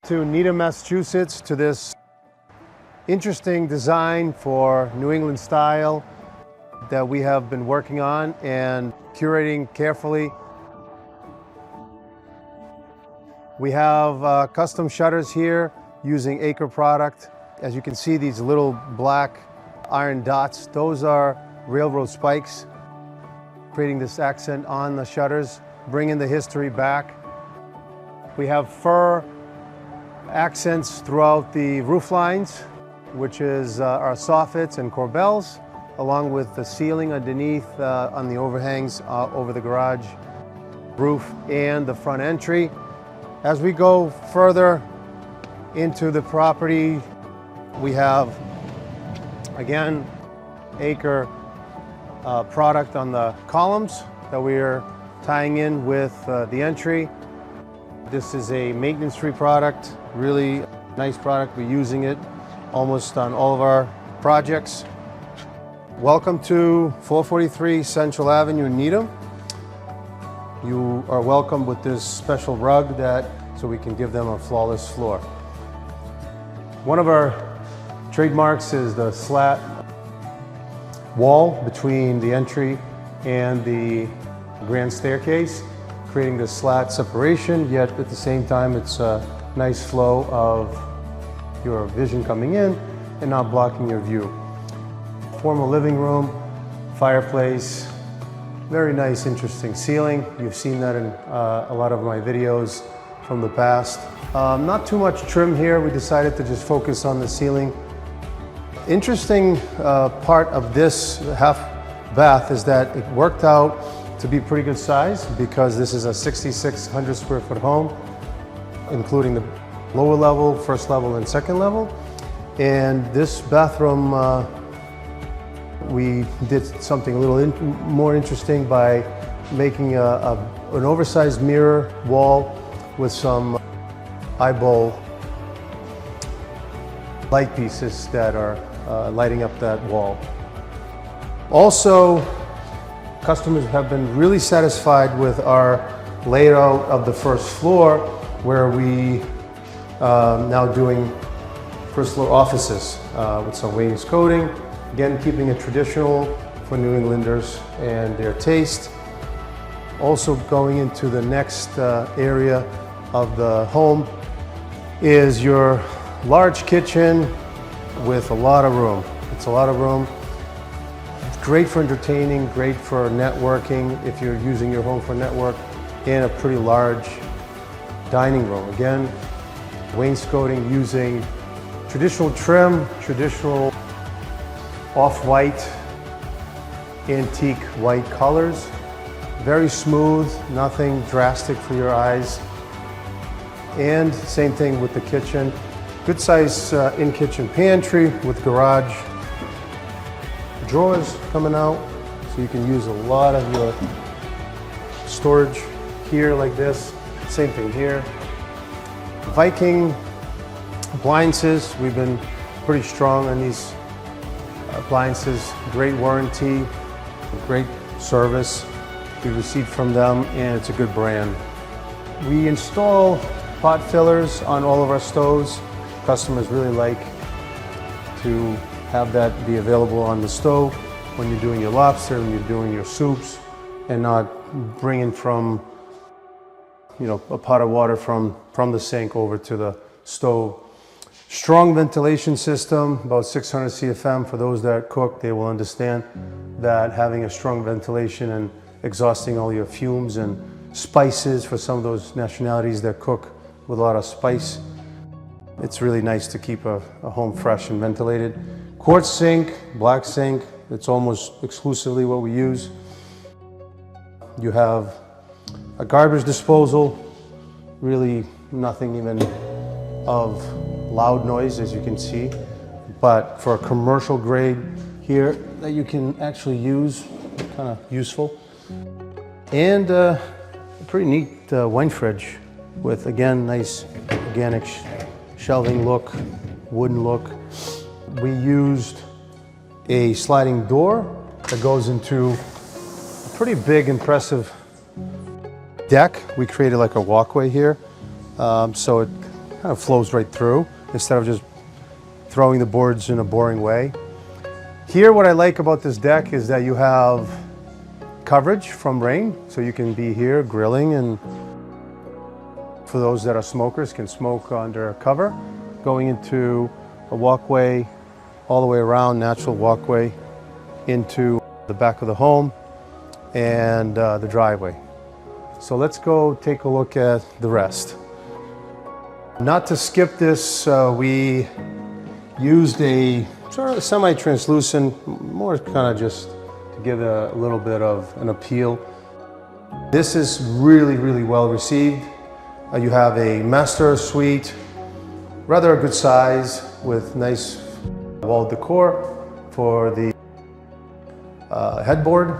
To Needham, Massachusetts, to this interesting design for New England style that we have been working on and curating carefully. We have custom shutters here using Acre product. As you can see, these little black iron dots, those are railroad spikes, creating this accent on the shutters, bringing the history back. We have fir accents throughout the roof lines, which is our soffits and corbels, along with the ceiling underneath on the overhangs over the garage roof and the front entry. As we go further into the property, we have, again, Acre product on the columns that we are tying in with the entry. This is a maintenance-free product, really nice product. We're using it almost on all of our projects. Welcome to 443 Central Avenue, Needham. You are welcome with this special rug so we can give them a flawless floor. One of our trademarks is the slat wall between the entry and the grand staircase, creating the slat separation, yet at the same time it's a nice flow of your vision coming in and not blocking your view. Formal living room, fireplace, very nice, interesting ceiling. You've seen that in a lot of my videos from the past. Not too much trim here. We decided to just focus on the ceiling. Interesting part of this half bath is that it worked out to be pretty good size because this is a 6,600 square foot home, including the lower level, first level, and second level. And this bathroom, we did something a little more interesting by making an oversized mirror wall with some eyeball light pieces that are lighting up that wall. Also, customers have been really satisfied with our layout of the first floor, where we now doing first floor offices with some wainscoting. Again, keeping it traditional for New Englanders and their taste. Also going into the next area of the home is your large kitchen with a lot of room. It's a lot of room. It's great for entertaining, great for networking if you're using your home for network, and a pretty large dining room. Again, wainscoting using traditional trim, traditional off-white, antique white colors. Very smooth, nothing drastic for your eyes. And same thing with the kitchen. Good size in-kitchen pantry with garage drawers coming out, so you can use a lot of your storage here like this. Same thing here. Viking appliances, we've been pretty strong on these appliances. Great warranty, great service we received from them, and it's a good brand. We install pot fillers on all of our stoves. Customers really like to have that be available on the stove when you're doing your lobster, when you're doing your soups, and not bringing from, a pot of water from the sink over to the stove. Strong ventilation system, about 600 CFM. For those that cook, they will understand that having a strong ventilation and exhausting all your fumes and spices for some of those nationalities that cook with a lot of spice. It's really nice to keep a home fresh and ventilated. Quartz sink, black sink, it's almost exclusively what we use. You have a garbage disposal, really nothing even of loud noise, as you can see, but for a commercial grade here that you can actually use, kind of useful. And a pretty neat wine fridge with, again, nice organic shelving look, wooden look. We used a sliding door that goes into a pretty big, impressive deck. We created like a walkway here, so it kind of flows right through instead of just throwing the boards in a boring way. Here, what I like about this deck is that you have coverage from rain, so you can be here grilling, and for those that are smokers can smoke under cover, going into a walkway all the way around, natural walkway into the back of the home and the driveway. So let's go take a look at the rest. Not to skip this, we used a sort of semi-translucent, more kind of just to give a little bit of an appeal. This is really, really well received. You have a master suite, rather a good size with nice wall decor for the headboard.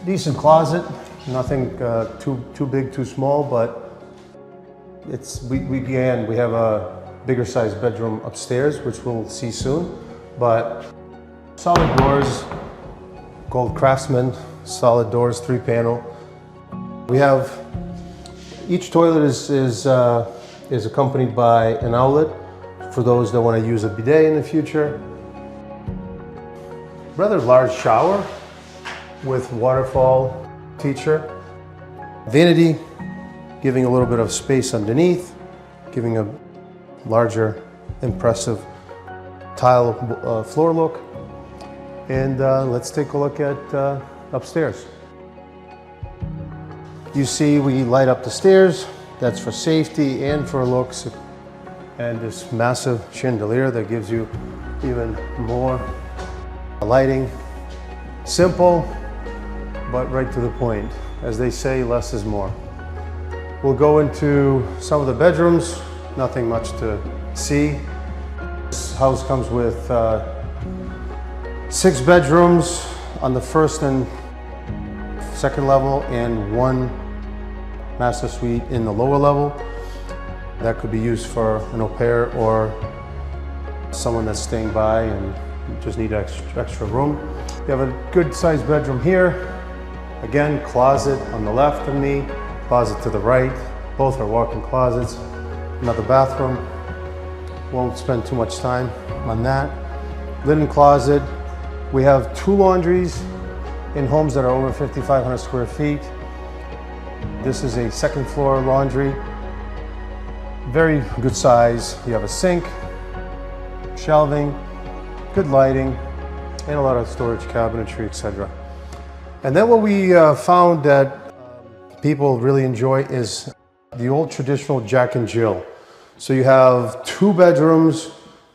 Decent closet, nothing too big, too small, but we have a bigger size bedroom upstairs, which we'll see soon. But solid doors, gold craftsman, solid doors, 3-panel. We have each toilet is accompanied by an outlet for those that want to use a bidet in the future. Rather large shower with waterfall feature. Vanity, giving a little bit of space underneath, giving a larger, impressive tile floor look. And let's take a look at upstairs. You see we light up the stairs. That's for safety and for looks. And this massive chandelier that gives you even more lighting. Simple, but right to the point. As they say, less is more. We'll go into some of the bedrooms. Nothing much to see. This house comes with 6 bedrooms on the first and second level and 1 master suite in the lower level. That could be used for an au pair or someone that's staying by and just need extra room. You have a good sized bedroom here. Again, closet on the left of me, closet to the right. Both are walk-in closets. Another bathroom. Won't spend too much time on that. Linen closet. We have 2 laundries in homes that are over 5,500 square feet. This is a second floor laundry. Very good size. You have a sink, shelving, good lighting, and a lot of storage, cabinetry, etc. And then what we found that people really enjoy is the old traditional Jack and Jill. So you have 2 bedrooms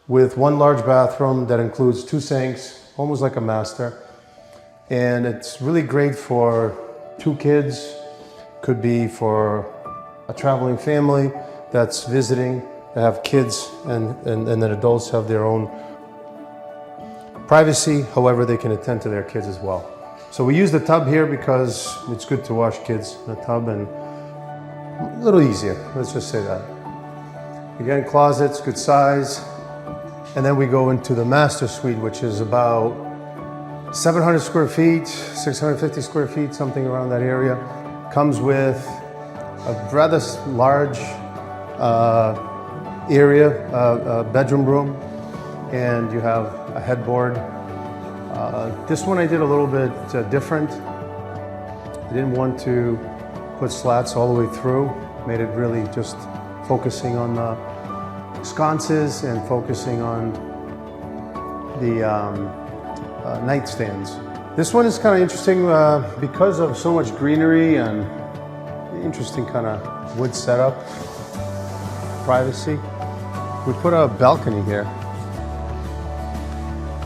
with 1 large bathroom that includes 2 sinks, almost like a master. And it's really great for 2 kids. Could be for a traveling family that's visiting, that have kids, and then adults have their own privacy. However, they can attend to their kids as well. So we use the tub here because it's good to wash kids in the tub and a little easier, let's just say that. Again, closets, good size. And then we go into the master suite, which is about 700 square feet, 650 square feet, something around that area. Comes with a rather large bedroom room, and you have a headboard. This one I did a little bit different. I didn't want to put slats all the way through. Made it really just focusing on the sconces and focusing on the nightstands. This one is kind of interesting because of so much greenery and interesting kind of wood setup, privacy. We put a balcony here.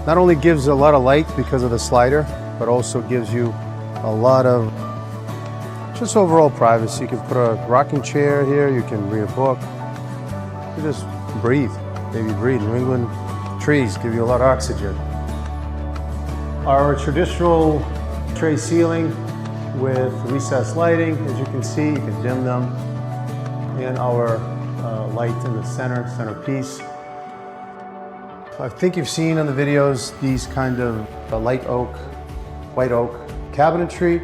Not only gives a lot of light because of the slider, but also gives you a lot of just overall privacy. You can put a rocking chair here, you can read a book. You just breathe, maybe breathe. New England trees give you a lot of oxygen. Our traditional tray ceiling with recessed lighting, as you can see, you can dim them. And our light in the centerpiece. I think you've seen on the videos these kind of light oak, white oak cabinetry.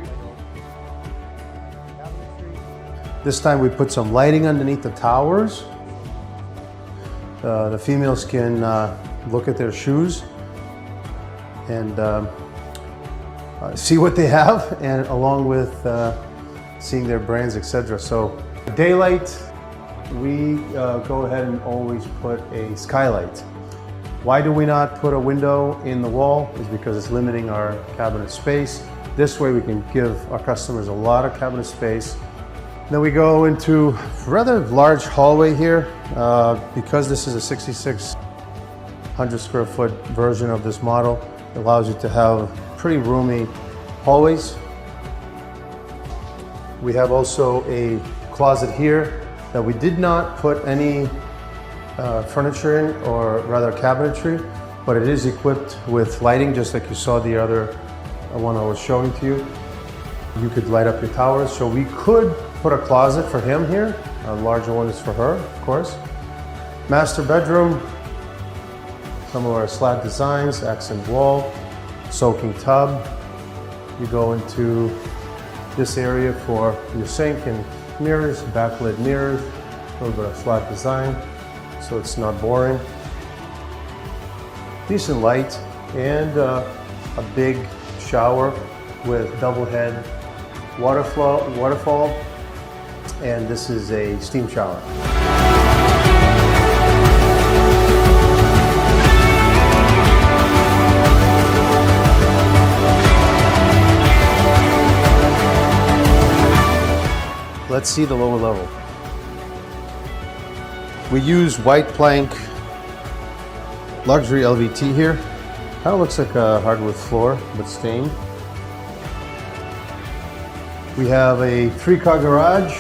This time we put some lighting underneath the towers. The females can look at their shoes and see what they have, and along with seeing their brands, etc. So daylight, we go ahead and always put a skylight. Why do we not put a window in the wall? Is because it's limiting our cabinet space. This way we can give our customers a lot of cabinet space. Then we go into a rather large hallway here. Because this is a 6,600 square foot version of this model, it allows you to have pretty roomy hallways. We have also a closet here that we did not put any furniture in, or rather cabinetry, but it is equipped with lighting, just like you saw the other one I was showing to you. You could light up your towers, so we could put a closet for him here. A larger one is for her, of course. Master bedroom, some of our slat designs, accent wall, soaking tub. You go into this area for your sink and mirrors, backlit mirrors, a little bit of slat design, so it's not boring. Decent light, and a big shower with double head waterfall, and this is a steam shower. Let's see the lower level. We use white plank luxury LVT here. Kind of looks like a hardwood floor, but stained. We have a 3-car garage,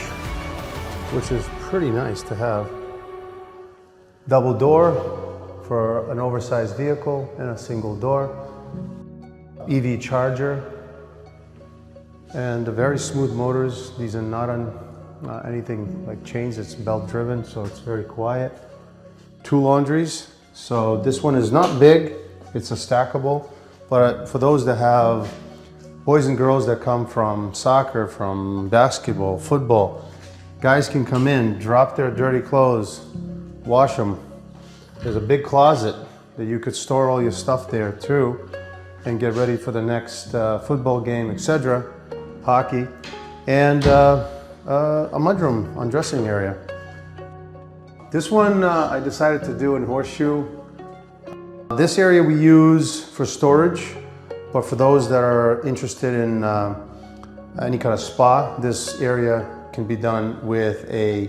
which is pretty nice to have. Double door for an oversized vehicle, and a single door. EV charger, and very smooth motors. These are not on anything like chains, it's belt driven, so it's very quiet. 2 laundries. So this one is not big, it's a stackable, but for those that have boys and girls that come from soccer, from basketball, football, guys can come in, drop their dirty clothes, wash them. There's a big closet that you could store all your stuff there too, and get ready for the next football game, etc., hockey, and a mudroom undressing area. This one I decided to do in horseshoe. This area we use for storage, but for those that are interested in any kind of spa, this area can be done with a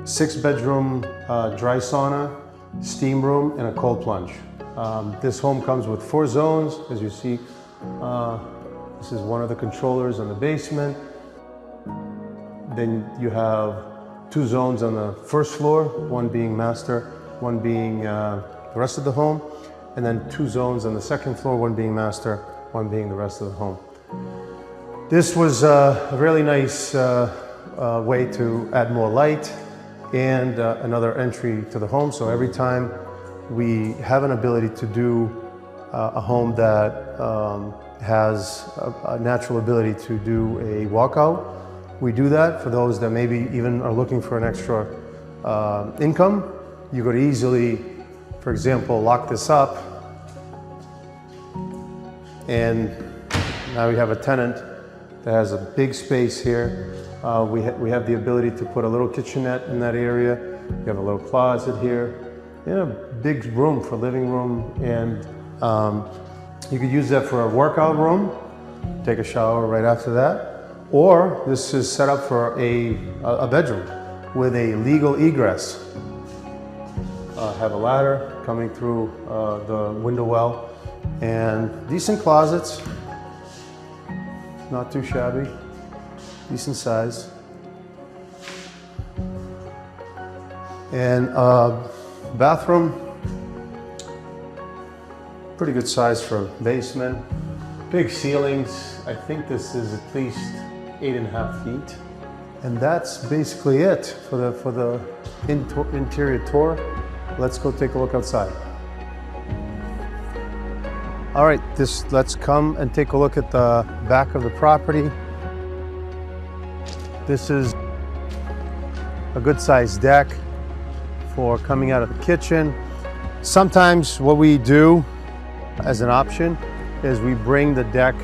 6-bedroom dry sauna, steam room, and a cold plunge. This home comes with 4 zones, as you see. This is one of the controllers on the basement. Then you have 2 zones on the first floor, one being master, one being the rest of the home, and then 2 zones on the second floor, one being master, one being the rest of the home. This was a really nice way to add more light and another entry to the home. So every time we have an ability to do a home that has a natural ability to do a walkout, we do that. For those that maybe even are looking for an extra income, you could easily, for example, lock this up, and now we have a tenant that has a big space here. We have the ability to put a little kitchenette in that area. We have a little closet here, and a big room for living room, and you could use that for a workout room, take a shower right after that. Or this is set up for a bedroom with a legal egress. Have a ladder coming through the window well, and decent closets, not too shabby, decent size. And bathroom, pretty good size for a basement. Big ceilings. I think this is at least 8.5 feet. And that's basically it for the interior tour. Let's go take a look outside. All right, let's come and take a look at the back of the property. This is a good sized deck for coming out of the kitchen. Sometimes what we do as an option is we bring the deck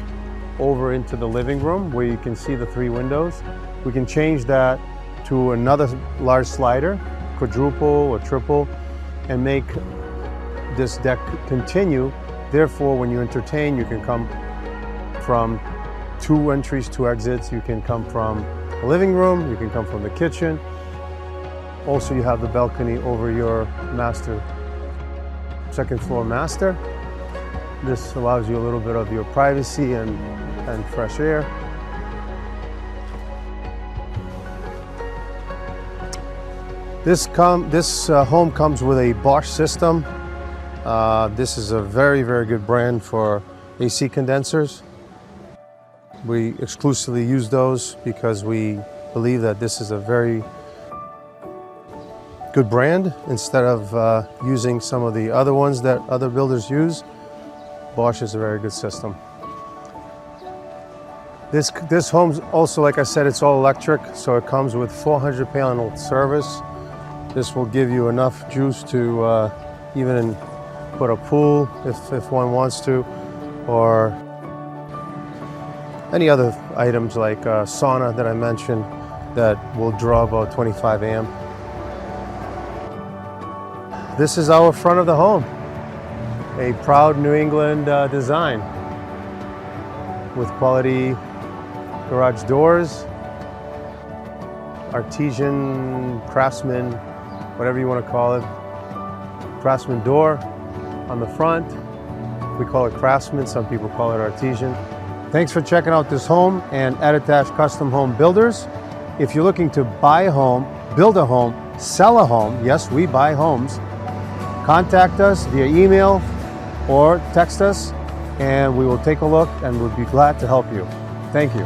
over into the living room where you can see the 3 windows. We can change that to another large slider, quadruple or triple, and make this deck continue. Therefore, when you entertain, you can come from 2 entries, 2 exits. You can come from the living room, you can come from the kitchen. Also, you have the balcony over your master, second floor master. This allows you a little bit of your privacy and fresh air. This home comes with a Bosch system. This is a very, very good brand for AC condensers. We exclusively use those because we believe that this is a very good brand. Instead of using some of the other ones that other builders use, Bosch is a very good system. This home's also, like I said, it's all electric, so it comes with 400 panel service. This will give you enough juice to even put a pool if one wants to, or any other items like sauna that I mentioned that will draw about 25 amp. This is our front of the home, a proud New England design with quality garage doors, artisan, craftsman, whatever you want to call it, craftsman door on the front. We call it craftsman, some people call it artisan. Thanks for checking out this home and Attitash Custom Home Builders. If you're looking to buy a home, build a home, sell a home, yes, we buy homes, contact us via email or text us, and we will take a look and we'll be glad to help you. Thank you.